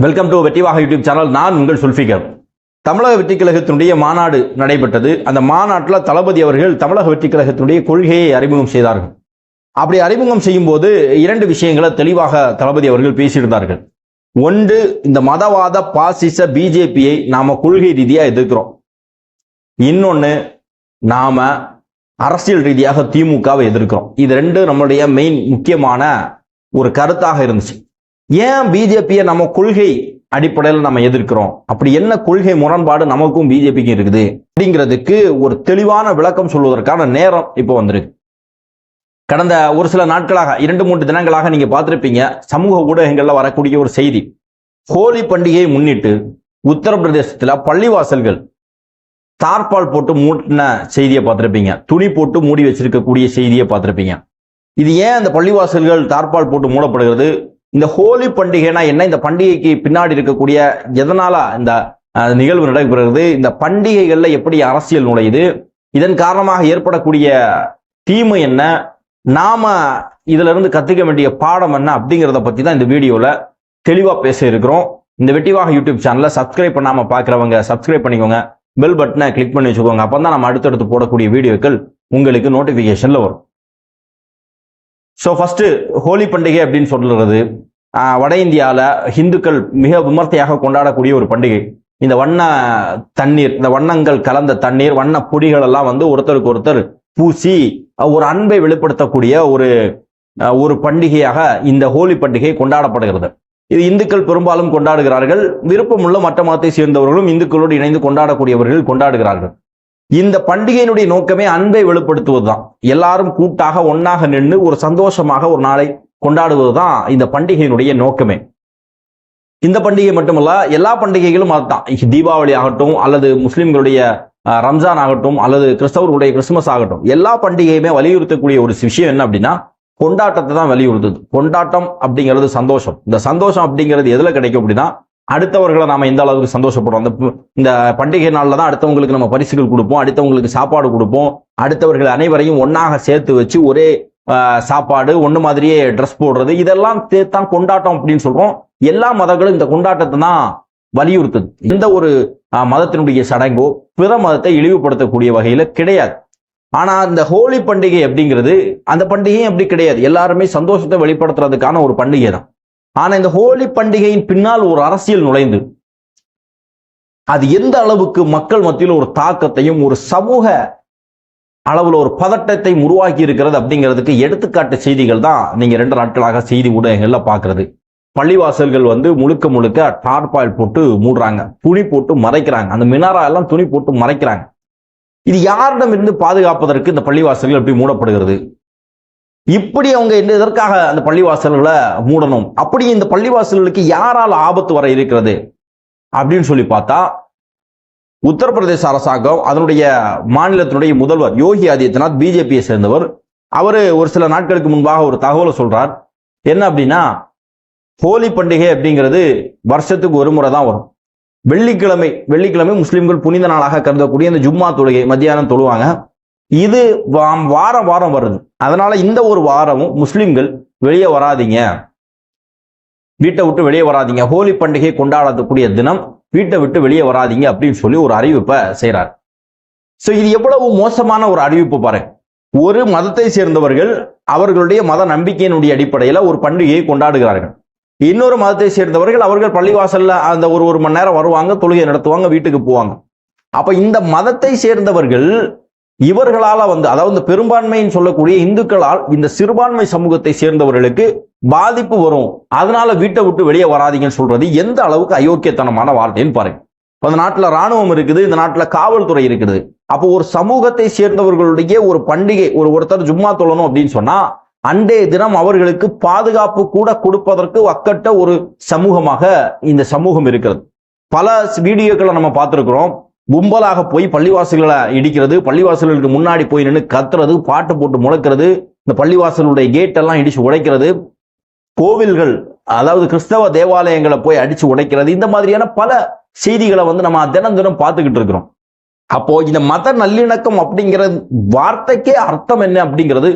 Welcome to வெற்றிவாக YouTube channel. நான் உங்கள் சுல்ஃபிகர். தமிழக வெற்றி கழகத்தினுடைய மாநாடு நடைபெற்றது. அந்த மாநாட்டில் தளபதி அவர்கள் தமிழக வெற்றி கழகத்தினுடைய கொள்கையை அறிமுகம் செய்தார்கள். அப்படி அறிமுகம் செய்யும் போது இரண்டு விஷயங்களை தெளிவாக தளபதி அவர்கள் பேசியிருந்தார்கள். ஒன்று, இந்த மதவாத பாசிச பிஜேபியை நாம கொள்கை ரீதியாக எதிர்க்கிறோம். இன்னொன்று, நாம அரசியல் ரீதியாக திமுகவை எதிர்க்கிறோம். இது ரெண்டு நம்மளுடைய மெயின் முக்கியமான ஒரு கருத்தாக இருந்துச்சு. ஏன் பிஜேபியை நம்ம கொள்கை அடிப்படையில் நம்ம எதிர்க்கிறோம், அப்படி என்ன கொள்கை முரண்பாடு நமக்கும் பிஜேபிக்கும் இருக்குது அப்படிங்கிறதுக்கு ஒரு தெளிவான விளக்கம் சொல்வதற்கான நேரம் இப்போ வந்திருக்கு. கடந்த ஒரு சில நாட்களாக 2-3 தினங்களாக நீங்க பார்த்திருப்பீங்க, சமூக ஊடகங்கள்ல வரக்கூடிய ஒரு செய்தி. ஹோலி பண்டிகையை முன்னிட்டு உத்தரப்பிரதேசத்துல பள்ளிவாசல்கள் தார்பால் போட்டு மூட்டின செய்தியை பார்த்திருப்பீங்க. துணி போட்டு மூடி வச்சிருக்கக்கூடிய செய்தியை பார்த்திருப்பீங்க. இது ஏன் அந்த பள்ளிவாசல்கள் தார்பால் போட்டு மூடப்படுகிறது? இந்த ஹோலி பண்டிகைனா என்ன? இந்த பண்டிகைக்கு பின்னாடி இருக்கக்கூடிய எதனால இந்த நிகழ்வு நடைபெறுகிறது? இந்த பண்டிகைகள்ல எப்படி அரசியல் நுழையுது? இதன் காரணமாக ஏற்படக்கூடிய தீமை என்ன? நாம இதுல இருந்து கத்துக்க வேண்டிய பாடம் என்ன அப்படிங்கிறத பத்தி தான் இந்த வீடியோல தெளிவா பேச இருக்கிறோம். இந்த வெற்றிவாக யூடியூப் சேனலை சப்ஸ்கிரைப் பண்ணாம பாக்குறவங்க சப்ஸ்கிரைப் பண்ணிக்கோங்க. பெல் பட்டனை கிளிக் பண்ணி வச்சுக்கோங்க. அப்பதான் நம்ம அடுத்தடுத்து போடக்கூடிய வீடியோக்கள் உங்களுக்கு நோட்டிபிகேஷன்ல வரும். ஸோ ஃபர்ஸ்ட், ஹோலி பண்டிகை அப்படின்னு சொல்றது வட இந்தியாவில் இந்துக்கள் மிக விமர்சையாக கொண்டாடக்கூடிய ஒரு பண்டிகை. இந்த வண்ண தண்ணீர், இந்த வண்ணங்கள் கலந்த தண்ணீர், வண்ண பொடிகள் எல்லாம் ஒருத்தருக்கு ஒருத்தர் பூசி ஒரு அன்பை வெளிப்படுத்தக்கூடிய ஒரு பண்டிகையாக இந்த ஹோலி பண்டிகை கொண்டாடப்படுகிறது. இது இந்துக்கள் பெரும்பாலும் கொண்டாடுகிறார்கள். விருப்பமுள்ள மற்ற மதத்தை சேர்ந்தவர்களும் இந்துக்களோடு இணைந்து கொண்டாடக்கூடியவர்கள் கொண்டாடுகிறார்கள். இந்த பண்டிகையினுடைய நோக்கமே அன்பை வெளிப்படுத்துவதுதான். எல்லாரும் கூட்டாக ஒன்னாக நின்று ஒரு சந்தோஷமாக ஒரு நாளை கொண்டாடுவதுதான் இந்த பண்டிகையினுடைய நோக்கமே. இந்த பண்டிகை மட்டுமல்ல, எல்லா பண்டிகைகளும் அதுதான். தீபாவளி ஆகட்டும், அல்லது முஸ்லிம்களுடைய ரம்ஜான் ஆகட்டும், அல்லது கிறிஸ்தவர்களுடைய கிறிஸ்துமஸ் ஆகட்டும், எல்லா பண்டிகையுமே வலியுறுத்தக்கூடிய ஒரு விஷயம் என்ன அப்படின்னா கொண்டாட்டத்தை தான் வலியுறுத்துது. கொண்டாட்டம் அப்படிங்கிறது சந்தோஷம். இந்த சந்தோஷம் அப்படிங்கிறது எதுல கிடைக்கும் அப்படின்னா, அடுத்தவர்களை நாம எந்த அளவுக்கு சந்தோஷப்படுறோம். இந்த பண்டிகை நாள்ல தான் அடுத்தவங்களுக்கு நம்ம பரிசுகள் கொடுப்போம், அடுத்தவங்களுக்கு சாப்பாடு கொடுப்போம், அடுத்தவர்கள் அனைவரையும் ஒன்னாக சேர்த்து வச்சு ஒரே சாப்பாடு, ஒண்ணு மாதிரியே ட்ரெஸ் போடுறது, இதெல்லாம் தான் கொண்டாட்டம் அப்படின்னு சொல்றோம். எல்லா மதங்களும் இந்த கொண்டாட்டத்தை தான் வலியுறுத்துது. எந்த ஒரு மதத்தினுடைய சடங்கோ பிற மதத்தை இழிவுபடுத்தக்கூடிய வகையில கிடையாது. ஆனா இந்த ஹோலி பண்டிகை அப்படிங்கிறது அந்த பண்டிகையும் அப்படி கிடையாது. எல்லாருமே சந்தோஷத்தை வெளிப்படுத்துறதுக்கான ஒரு பண்டிகை தான். ஆனா இந்த ஹோலி பண்டிகையின் பின்னால் ஒரு அரசியல் நுழைந்து அது எந்த அளவுக்கு மக்கள் மத்தியில் ஒரு தாக்கத்தையும் ஒரு சமூக அளவுல ஒரு பதட்டத்தை உருவாக்கி இருக்கிறது அப்படிங்கிறதுக்கு எடுத்துக்காட்டு செய்திகள் தான் நீங்க 2 நாட்களாக செய்தி ஊடகங்கள்ல பாக்குறது. பள்ளிவாசல்கள் முழுக்க முழுக்க டார்பாயில் போட்டு மூடுறாங்க, துணி போட்டு மறைக்கிறாங்க, அந்த மினாரா எல்லாம் துணி போட்டு மறைக்கிறாங்க. இது யாரிடம் இருந்து பாதுகாப்பதற்கு இந்த பள்ளிவாசல்கள் எப்படி மூடப்படுகிறது? இப்படி அவங்க எதற்காக அந்த பள்ளிவாசல்களை மூடணும்? அப்படி இந்த பள்ளிவாசல்களுக்கு யாரால் ஆபத்து வர இருக்கிறது அப்படின்னு சொல்லி பார்த்தா, உத்தரப்பிரதேச அரசாங்கம், அதனுடைய மாநிலத்தினுடைய முதல்வர் யோகி ஆதித்யநாத், பிஜேபியை சேர்ந்தவர், அவரு ஒரு சில நாட்களுக்கு முன்பாக ஒரு தகவலை சொல்றார். என்ன அப்படின்னா, ஹோலி பண்டிகை அப்படிங்கிறது வருஷத்துக்கு ஒரு முறை தான் வரும். வெள்ளிக்கிழமை முஸ்லிம்கள் புனித நாளாக கருதக்கூடிய இந்த ஜும்மா தொழுகை மத்தியானம் தொழுவாங்க. இது வாரம் வருது. அதனால இந்த ஒரு வாரமும் முஸ்லிம்கள் வெளியே வராதீங்க, வீட்டை விட்டு வெளியே வராதீங்க, ஹோலி பண்டிகை கொண்டாடக்கூடிய தினம் வீட்டை விட்டு வெளியே வராதீங்க அப்படின்னு சொல்லி ஒரு அறிவிப்பை செய்யறார். சோ இது எவ்வளவு மோசமான ஒரு அறிவிப்பு பாருங்க. ஒரு மதத்தை சேர்ந்தவர்கள் அவர்களுடைய மத நம்பிக்கையினுடைய அடிப்படையில ஒரு பண்டிகையை கொண்டாடுகிறார்கள். இன்னொரு மதத்தை சேர்ந்தவர்கள் அவர்கள் பள்ளிவாசல்ல அந்த ஒரு மணி நேரம் வருவாங்க, தொழுகை நடத்துவாங்க, வீட்டுக்கு போவாங்க. அப்ப இந்த மதத்தை சேர்ந்தவர்கள் இவர்களால அதாவது பெரும்பான்மைன்னு சொல்லக்கூடிய இந்துக்களால் இந்த சிறுபான்மை சமூகத்தை சேர்ந்தவர்களுக்கு பாதிப்பு வரும், அதனால வீட்டை விட்டு வெளியே வராதீங்கன்னு சொல்றது எந்த அளவுக்கு அயோக்கியத்தனமான வார்த்தைன்னு பாருங்க. அந்த நாட்டுல ராணுவம் இருக்குது, இந்த நாட்டுல காவல்துறை இருக்குது. அப்போ ஒரு சமூகத்தை சேர்ந்தவர்களுடைய ஒரு பண்டிகை, ஒருத்தர் ஜும்மா தொழணும் அப்படின்னு சொன்னா அன்றைய தினம் அவர்களுக்கு பாதுகாப்பு கூட கொடுப்பதற்கு அக்கட்ட ஒரு சமூகமாக இந்த சமூகம் இருக்கிறது. பல வீடியோக்களை நம்ம பார்த்திருக்கிறோம். கும்பலாக போய் பள்ளிவாசல்களை இடிக்கிறது, பள்ளிவாசல்களுக்கு முன்னாடி போய் நின்று கத்துறது, பாட்டு போட்டு முழக்கிறது, இந்த பள்ளிவாசலுடைய கேட் எல்லாம் இடிச்சு உடைக்கிறது, கோவில்கள் அதாவது கிறிஸ்தவ தேவாலயங்களை போய் அடிச்சு உடைக்கிறது, இந்த மாதிரியான பல செய்திகளை நம்ம தினம் பார்த்துக்கிட்டு இருக்கிறோம். அப்போ இந்த மத நல்லிணக்கம் அப்படிங்கிற வார்த்தைக்கே அர்த்தம் என்ன அப்படிங்கிறது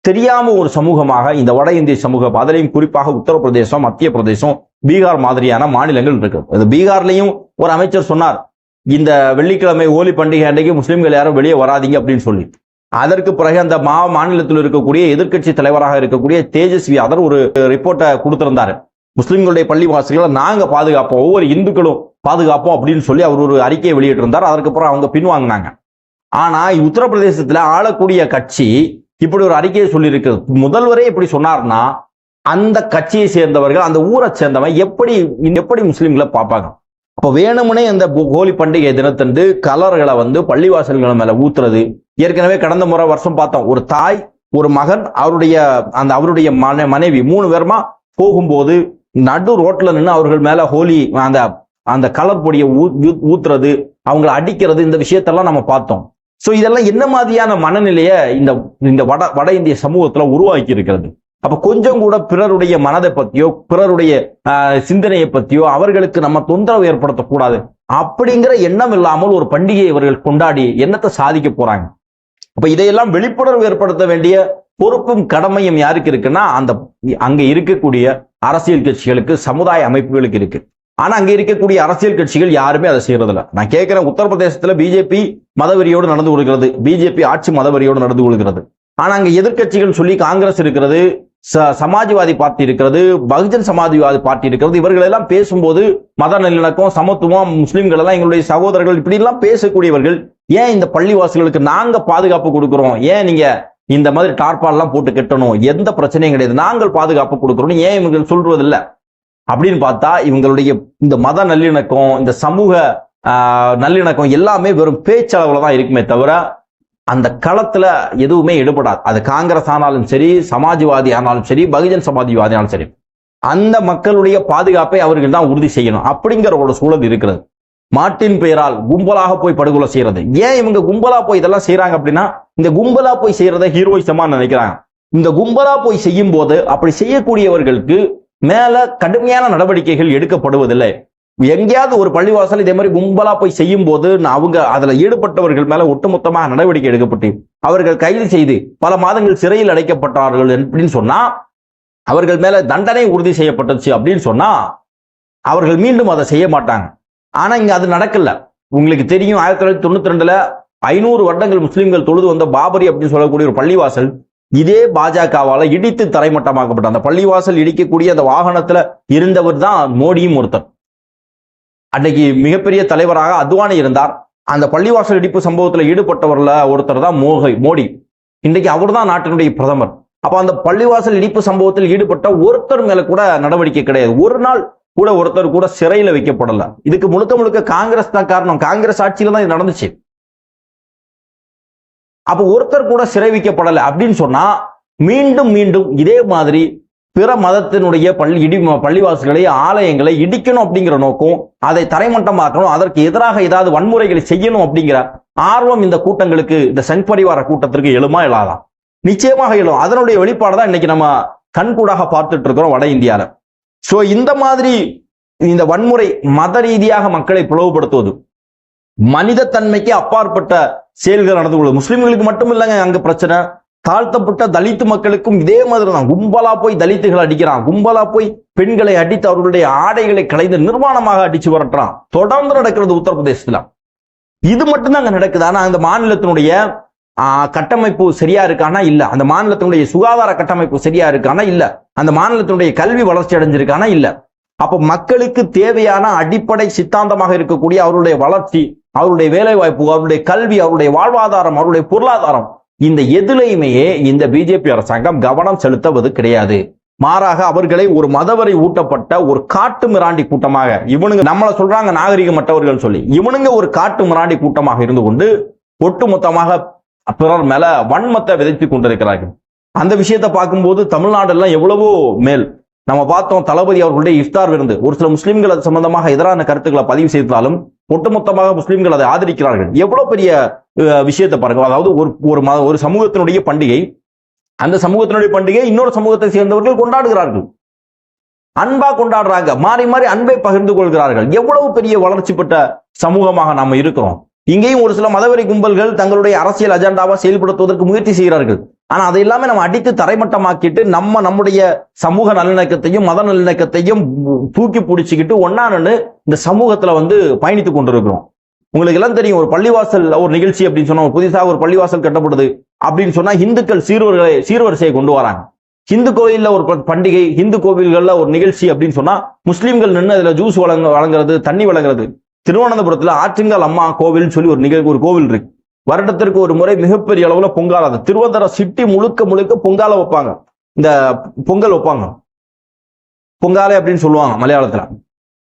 தெரியாம ஒரு சமூகமாக இந்த வட இந்திய சமூகம், அதிலையும் குறிப்பாக உத்தரப்பிரதேசம், மத்திய பிரதேசம், பீகார் மாதிரியான மாநிலங்கள் இருக்கு. இந்த பீகார்லையும் ஒரு அமைச்சர் சொன்னார், இந்த வெள்ளிக்கிழமை ஹோலி பண்டிகை அன்றைக்கு முஸ்லிம்கள் யாரும் வெளியே வராதீங்க அப்படின்னு சொல்லி. அதற்கு பிறகு அந்த மாநிலத்தில் இருக்கக்கூடிய எதிர்க்கட்சி தலைவராக இருக்கக்கூடிய தேஜஸ்வி யாதவ் ஒரு ரிப்போர்ட்டை கொடுத்திருந்தாரு. முஸ்லிம்களுடைய பள்ளிவாசல்களை நாங்க பாதுகாப்போம், ஒவ்வொரு இந்துக்களும் பாதுகாப்போம் அப்படின்னு சொல்லி அவர் ஒரு அறிக்கையை வெளியிட்டிருந்தார். அதற்கப்புறம் அவங்க பின்வாங்கினாங்க. ஆனா உத்தரப்பிரதேசத்துல ஆளக்கூடிய கட்சி இப்படி ஒரு அறிக்கையை சொல்லி இருக்கிறது. முதல்வரே இப்படி சொன்னார்னா அந்த கட்சியை சேர்ந்தவர்கள், அந்த ஊரை சேர்ந்தவன் எப்படி முஸ்லிம்களை பார்ப்பாங்க? அப்ப வேணுமுனே இந்த ஹோலி பண்டிகை தினத்தன்று கலர்களை பள்ளிவாசல்கள் மேல ஊத்துறது. ஏற்கனவே கடந்த வருஷம் பார்த்தோம், ஒரு தாய், ஒரு மகன், அவருடைய மனைவி 3 பேருமா போகும்போது நடு ரோட்ல நின்று அவர்கள் மேல ஹோலி அந்த கலர் பொடியை ஊத்துறது, அவங்களை அடிக்கிறது, இந்த விஷயத்தெல்லாம் நம்ம பார்த்தோம். சோ இதெல்லாம் என்ன மாதிரியான மனநிலையை இந்த வட இந்திய சமூகத்துல உருவாக்கி இருக்கிறது? அப்ப கொஞ்சம் கூட பிறருடைய மனதை பத்தியோ பிறருடைய சிந்தனையை பத்தியோ அவர்களுக்கு நம்ம தொந்தரவு ஏற்படுத்தக்கூடாது அப்படிங்கிற எண்ணம் இல்லாமல் ஒரு பண்டிகையை இவர்கள் கொண்டாடி என்னத்தை சாதிக்க போறாங்க? அப்ப இதையெல்லாம் விழிப்புணர்வு ஏற்படுத்த வேண்டிய பொறுப்பும் கடமையும் யாருக்கு இருக்குன்னா அங்க இருக்கக்கூடிய அரசியல் கட்சிகளுக்கு, சமுதாய அமைப்புகளுக்கு இருக்கு. ஆனா அங்க இருக்கக்கூடிய அரசியல் கட்சிகள் யாருமே அதை செய்யறதில்ல. நான் கேட்கிறேன், உத்தரப்பிரதேசத்துல பிஜேபி மதவெறியோடு நடந்து கொள்கிறது, பிஜேபி ஆட்சி மதவெறியோடு நடந்து கொள்கிறது. ஆனா அங்க எதிர்கட்சிகள் சொல்லி காங்கிரஸ் இருக்கிறது, சமாஜ்வாதி பார்ட்டி இருக்கிறது, பகுஜன் சமாஜ்வாதி பார்ட்டி இருக்கிறது. இவர்கள் எல்லாம் பேசும்போது மத நல்லிணக்கம், சமத்துவம், முஸ்லிம்கள் எல்லாம் எங்களுடைய சகோதரர்கள் இப்படி எல்லாம் பேசக்கூடியவர்கள் ஏன் இந்த பள்ளிவாசல்களுக்கு நாங்க பாதுகாப்பு கொடுக்கிறோம், ஏன் நீங்க இந்த மாதிரி டார்பால் எல்லாம் போட்டு கட்டணும், எந்த பிரச்சனையும் கிடையாது, நாங்கள் பாதுகாப்பு கொடுக்கிறோம், ஏன் இவங்க சொல்றதில்லை அப்படின்னு பார்த்தா இவங்களுடைய இந்த மத நல்லிணக்கம், இந்த சமூக நல்லிணக்கம் எல்லாமே வெறும் பேச்சளவுல தான் இருக்குமே தவிர அந்த களத்துல எதுவுமே ஈடுபடாது. அது காங்கிரஸ் ஆனாலும் சரி, சமாஜ்வாதி ஆனாலும் சரி, பகுஜன் சமாஜ்வாதி ஆனாலும் சரி, அந்த மக்களுடைய பாதுகாப்பை அவர்கள் தான் உறுதி செய்யணும் அப்படிங்கிற ஒரு சூழல் இருக்கிறது. மாட்டின் பெயரால் கும்பலாக போய் படுகொலை செய்யறது. ஏன் இவங்க கும்பலா போய் இதெல்லாம் செய்யறாங்க அப்படின்னா, இந்த கும்பலா போய் செய்யறத ஹீரோயிசமா நினைக்கிறாங்க. இந்த கும்பலா போய் செய்யும் போது அப்படி செய்யக்கூடியவர்களுக்கு மேல கடுமையான நடவடிக்கைகள் எடுக்கப்படுவதில்லை. எங்கேயாவது ஒரு பள்ளிவாசல் இதே மாதிரி கும்பலா போய் செய்யும் போது அவங்க அதுல ஈடுபட்டவர்கள் மேல ஒட்டுமொத்தமாக நடவடிக்கை எடுக்கப்பட்டு அவர்கள் கைது செய்து பல மாதங்கள் சிறையில் அடைக்கப்பட்டார்கள் அப்படின்னு சொன்னா, அவர்கள் மேல தண்டனை உறுதி செய்யப்பட்டுச்சு அப்படின்னு சொன்னா அவர்கள் மீண்டும் அதை செய்ய மாட்டாங்க. ஆனா இங்க அது நடக்கல. உங்களுக்கு தெரியும், 1992 500 வருடங்கள் முஸ்லிம்கள் தொழுது வந்த பாபரி அப்படின்னு சொல்லக்கூடிய ஒரு பள்ளிவாசல் இதே பாஜகவால இடித்து தரைமட்டமாக்கப்பட்ட அந்த பள்ளிவாசல் இடிக்கக்கூடிய அந்த வாகனத்துல இருந்தவர் தான் மோடியும் ஒருத்தர். அன்னைக்கு மிகப்பெரிய தலைவராக அத்வானி இருந்தார். அந்த பள்ளிவாசல் இடிப்பு சம்பவத்தில் ஈடுபட்டவர்ல ஒருத்தர் தான் மோடி. இன்றைக்கு அவர் தான் நாட்டினுடைய பிரதமர். அப்ப அந்த பள்ளிவாசல் இடிப்பு சம்பவத்தில் ஈடுபட்ட ஒருத்தர் மேல கூட நடவடிக்கை கிடையாது. ஒரு நாள் கூட ஒருத்தர் கூட சிறையில வைக்கப்படல. இதுக்கு முழுக்க முழுக்க காங்கிரஸ் தான் காரணம். காங்கிரஸ் ஆட்சியில தான் இது நடந்துச்சு. அப்ப ஒருத்தர் கூட சிறை வைக்கப்படல அப்படின்னு சொன்னா மீண்டும் மீண்டும் இதே மாதிரி பிற மதத்தினுடைய பள்ளிவாசல்களை, ஆலயங்களை இடிக்கணும் அப்படிங்கிற நோக்கம், அதை தரைமட்டமாக்கணும், அதற்கு எதிராக ஏதாவது வன்முறைகளை செய்யணும் அப்படிங்கிற ஆர்வம் இந்த கூட்டங்களுக்கு, இந்த சங் பரிவார கூட்டத்திற்கு எழுமா இல்லாதான்? நிச்சயமாக எழும். அதனுடைய வெளிப்பாடு தான் இன்னைக்கு நம்ம கண்கூடாக பார்த்துட்டு இருக்கிறோம் வட இந்தியால. சோ இந்த மாதிரி இந்த வன்முறை மத ரீதியாக மக்களை பிளவுபடுத்துவது, மனித தன்மைக்கு அப்பாற்பட்ட செயல்கள் நடந்து கொள்வது. முஸ்லிம்களுக்கு மட்டும் இல்லைங்க அங்க பிரச்சனை, தாழ்த்தப்பட்ட தலித்து மக்களுக்கும் இதே மாதிரி தான். கும்பலா போய் தலித்துகளை அடிக்கிறான், கும்பலா போய் பெண்களை அடித்து அவர்களுடைய ஆடைகளை களைந்து நிர்வாணமாக அடிச்சு வரட்டுறான். தொடர்ந்து நடக்கிறது உத்தரப்பிரதேசத்துல. இது மட்டும்தான் அங்க நடக்குது. ஆனா அந்த மாநிலத்தினுடைய கட்டமைப்பு சரியா இருக்கானா இல்ல, அந்த மாநிலத்தினுடைய சுகாதார கட்டமைப்பு சரியா இருக்கானா இல்ல, அந்த மாநிலத்தினுடைய கல்வி வளர்ச்சி அடைஞ்சிருக்கானா இல்ல. அப்ப மக்களுக்கு தேவையான அடிப்படை சித்தாந்தமாக இருக்கக்கூடிய அவருடைய வளர்ச்சி, அவருடைய வேலை வாய்ப்பு, அவருடைய கல்வி, அவருடைய வாழ்வாதாரம், அவருடைய பொருளாதாரம், இந்த எதுலையுமே இந்த பிஜேபி அரசாங்கம் கவனம் செலுத்துவது கிடையாது. மாறாக அவர்களை ஒரு மதவரை ஊட்டப்பட்ட ஒரு காட்டு மிராண்டி கூட்டமாக, இவனுங்க நம்மளை சொல்றாங்க நாகரிகமற்றவர்கள் சொல்லி, இவனுங்க ஒரு காட்டு மிராண்டி கூட்டமாக இருந்து கொண்டு ஒட்டுமொத்தமாக பிறர் மேல வன்மத்தை விதைத்துக் கொண்டிருக்கிறார்கள். அந்த விஷயத்தை பார்க்கும்போது தமிழ்நாடு எல்லாம் எவ்வளவோ மேல். நம்ம பார்த்தோம், தளபதி அவர்களுடைய இஃப்தார் விருந்து. ஒரு சில முஸ்லிம்கள் அது சம்பந்தமாக எதிரான கருத்துக்களை பதிவு செய்தாலும் ஒட்டுமொத்தமாக முஸ்லிம்கள் அதை ஆதரிக்கிறார்கள். எவ்வளவு பெரிய விஷயத்தை பாருங்க. அதாவது ஒரு சமூகத்தினுடைய பண்டிகை, அந்த சமூகத்தினுடைய பண்டிகை இன்னொரு சமூகத்தை சேர்ந்தவர்கள் கொண்டாடுகிறார்கள், அன்பா கொண்டாடுறாங்க, மாறி மாறி அன்பை பகிர்ந்து கொள்கிறார்கள். எவ்வளவு பெரிய வளர்ச்சி பெற்ற சமூகமாக நாம இருக்கிறோம். இங்கேயும் ஒரு சில மதவெறி கும்பல்கள் தங்களுடைய அரசியல் அஜெண்டாவா செயல்படுத்துவதற்கு முயற்சி செய்கிறார்கள். ஆனா அதை எல்லாமே நம்ம அடித்து தரைமட்டமாக்கிட்டு நம்முடைய சமூக நல்லிணக்கத்தையும் மத நல்லிணக்கத்தையும் தூக்கி பிடிச்சிக்கிட்டு ஒன்னா நின்று இந்த சமூகத்துல பயணித்து கொண்டிருக்கிறோம். உங்களுக்கு எல்லாம் தெரியும், ஒரு பள்ளிவாசல் ஒரு நிகழ்ச்சி அப்படின்னு சொன்னா, ஒரு புதுசாக ஒரு பள்ளிவாசல் கட்டப்படுது அப்படின்னு சொன்னா இந்துக்கள் சீர்வரிசையை கொண்டு வராங்க. ஹிந்து கோயில்ல ஒரு பண்டிகை, ஹிந்து கோவில்கள்ல ஒரு நிகழ்ச்சி அப்படின்னு சொன்னா முஸ்லீம்கள் நின்று அதுல ஜூஸ் வழங்குறது, தண்ணி வழங்குறது. திருவனந்தபுரத்துல ஆற்றுங்கால் அம்மா கோவில் சொல்லி ஒரு கோவில் இருக்கு. வருடத்திற்கு ஒரு முறை மிகப்பெரிய அளவுல பொங்கல், அது திருவனந்தபுரம் சிட்டி முழுக்க பொங்கால வைப்பாங்க. இந்த பொங்கல் வைப்பாங்க, பொங்காலை அப்படின்னு சொல்லுவாங்க மலையாளத்துல.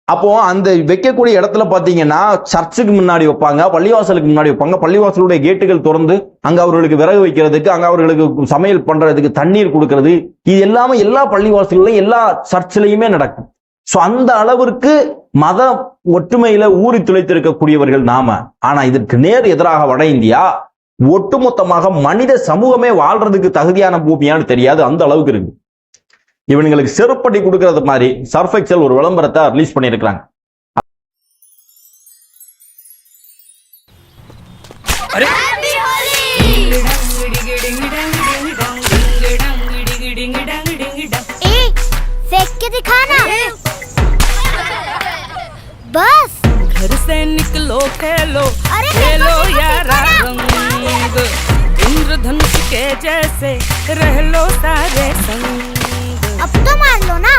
அப்போ அந்த வைக்கக்கூடிய இடத்துல பாத்தீங்கன்னா சர்ச்சுக்கு முன்னாடி வைப்பாங்க, பள்ளிவாசலுக்கு முன்னாடி வைப்பாங்க. பள்ளிவாசலுடைய கேட்டுகள் திறந்து அங்க அவர்களுக்கு விறகு வைக்கிறதுக்கு, அங்க அவர்களுக்கு சமையல் பண்றதுக்கு தண்ணீர் கொடுக்கறது, இது எல்லாமே எல்லா பள்ளிவாசல்களையும் எல்லா சர்ச்சிலையுமே நடக்கும். சோ அந்த அளவிற்கு மத ஒற்றுமையில ஊறி துளைத்திருக்கக்கூடியவர்கள் நாம. ஆனா இதற்கு நேர் எதிராக வட இந்தியா ஒட்டுமொத்தமாக மனித சமூகமே வாழ்றதுக்கு தகுதியான பூமியான்னு தெரியாது, அந்த அளவுக்கு இருக்கு. இவங்களுக்கு செருப்படி கொடுக்கறது மாதிரி சர்ஃப் எக்ஸல் ஒரு விளம்பரத்தை ரிலீஸ் பண்ணியிருக்கிறாங்க. बस घर से निकलो खेलो खेलो यारा रंग, इंद्रधनुष के जैसे रह लो सारे संग। अब तो मार लो ना।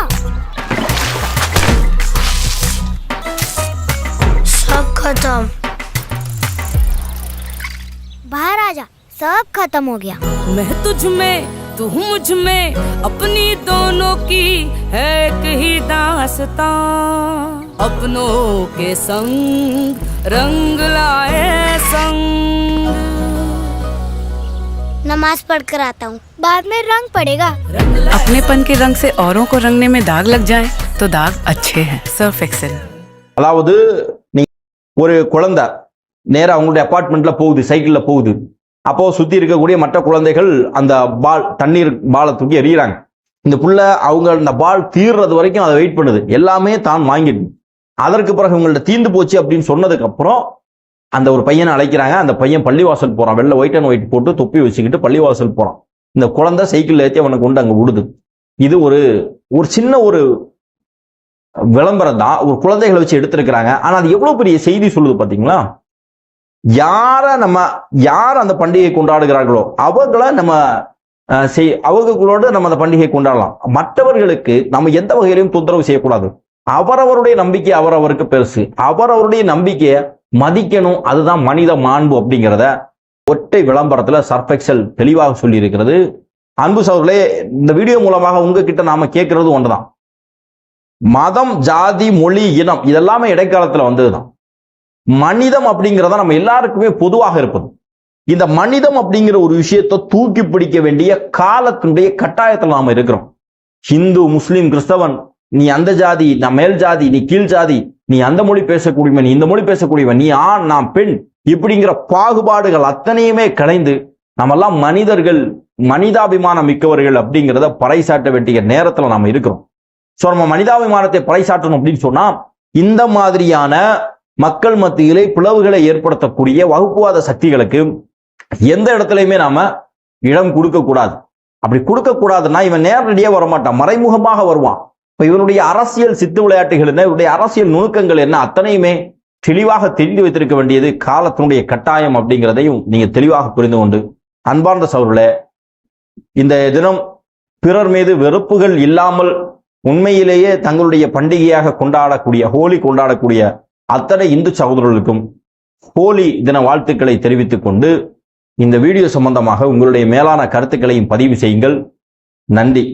सब खत्म, बाहर आजा, सब खत्म हो गया। मैं तुझ में तू मुझ में, अपनी दोनों की है एक ही दास्तां, अपनों के संग रंग लाए संग। नमाज पढ़कर आता हूँ, बाद में रंग पड़ेगा। अपनेपन के रंग से औरों को रंगने में दाग लग जाए तो दाग अच्छे हैं। Surf Excel. அதாவது ஒரு குழந்தை நேரா அவங்களுடைய அபார்ட்மெண்ட்ல போகுது, சைக்கிள்ல போகுது. அப்போ சுத்தி இருக்கக்கூடிய மற்ற குழந்தைகள் அந்த தண்ணீர் பாலை தூக்கி எறிகிறாங்க. இந்த புள்ள அந்த பால் தீர்றது வரைக்கும் அதை வெயிட் பண்ணுது, எல்லாமே தான் வாங்கிட்டு. அதற்கு பிறகு இவங்கள்ட்ட தீர்ந்து போச்சு அப்படின்னு சொன்னதுக்கு அப்புறம் அந்த ஒரு பையனை அழைக்கிறாங்க. அந்த பையன் பள்ளிவாசல் போறான், வெள்ளை ஒயிட் அண்ட் ஒயிட் போட்டு தொப்பி வச்சுக்கிட்டு பள்ளிவாசல் போறான். இந்த குழந்தை சைக்கிள் ஏற்றி அவனை கொண்டு அங்க விடுது. இது ஒரு சின்ன ஒரு விளம்பரம் தான், ஒரு குழந்தைகளை வச்சு எடுத்திருக்கிறாங்க. ஆனா அது எவ்வளவு பெரிய செய்தி சொல்லுது பாத்தீங்களா? யார் அந்த பண்டிகை கொண்டாடுகிறார்களோ அவங்கள அவங்களோட நம்ம அந்த பண்டிகை கொண்டாடலாம். மற்றவர்களுக்கு நம்ம எந்த வகையிலையும் தொந்தரவு செய்யக்கூடாது. அவரவருடைய நம்பிக்கை அவரவருக்கு பெருசு, அவரவருடைய நம்பிக்கையை மதிக்கணும். அதுதான் மனித மாண்பு அப்படிங்கிறத ஒற்றை விளம்பரத்துல சர்ஃப் எக்ஸல் தெளிவாக சொல்லி இருக்கிறது. அன்பு சகோதரர்களே, இந்த வீடியோ மூலமாக உங்ககிட்ட நாம கேட்கறது ஒன்றுதான். மதம், ஜாதி, மொழி, இனம் இதெல்லாமே இடைக்காலத்துல வந்ததுதான். மனிதம் அப்படிங்கிறத நம்ம எல்லாருக்குமே பொதுவாக இருப்பது. இந்த மனிதம் அப்படிங்கிற ஒரு விஷயத்தை தூக்கி பிடிக்க வேண்டிய காலத்தினுடைய கட்டாயத்தில் நாம இருக்கிறோம். ஹிந்து, முஸ்லிம், கிறிஸ்தவன், நீ அந்த ஜாதி, நான் மேல் ஜாதி, நீ கீழ் ஜாதி, நீ அந்த மொழி பேசக்கூடியவன், நீ இந்த மொழி பேசக்கூடியவன், நீ ஆண், நான் பெண், இப்படிங்கிற பாகுபாடுகள் அத்தனையுமே கலைந்து நம்மெல்லாம் மனிதர்கள், மனிதாபிமானம் மிக்கவர்கள் அப்படிங்கிறத பறைசாட்ட வேண்டிய நேரத்துல நாம இருக்கிறோம். சோ நம்ம மனிதாபிமானத்தை பறைசாட்டணும் அப்படின்னு சொன்னா இந்த மாதிரியான மக்கள் மத்தியிலே பிளவுகளை ஏற்படுத்தக்கூடிய வகுப்புவாத சக்திகளுக்கு எந்த இடத்துலையுமே நாம இடம் கொடுக்க கூடாது. அப்படி கொடுக்க கூடாதுன்னா இவன் நேரடியா வரமாட்டான், மறைமுகமாக வருவான். இப்ப இவனுடைய அரசியல் சித்து விளையாட்டுகள் என்ன, இவருடைய அரசியல் நுணுக்கங்கள் என்ன, அத்தனையுமே தெளிவாக தெரிந்து வைத்திருக்க வேண்டியது காலத்தினுடைய கட்டாயம் அப்படிங்கிறதையும் நீங்க தெளிவாக புரிந்து கொண்டு, அன்பார்ந்த சகோதரர்களே, இந்த தினம் பிறர் மீது வெறுப்புகள் இல்லாமல் உண்மையிலேயே தங்களுடைய பண்டிகையாக கொண்டாடக்கூடிய, ஹோலி கொண்டாடக்கூடிய அத்தனை இந்து சகோதரர்களுக்கும் ஹோலி தின வாழ்த்துக்களை தெரிவித்துக் கொண்டு இந்த வீடியோ சம்பந்தமாக உங்களுடைய மேலான கருத்துக்களையும் பதிவு செய்யுங்கள். நன்றி.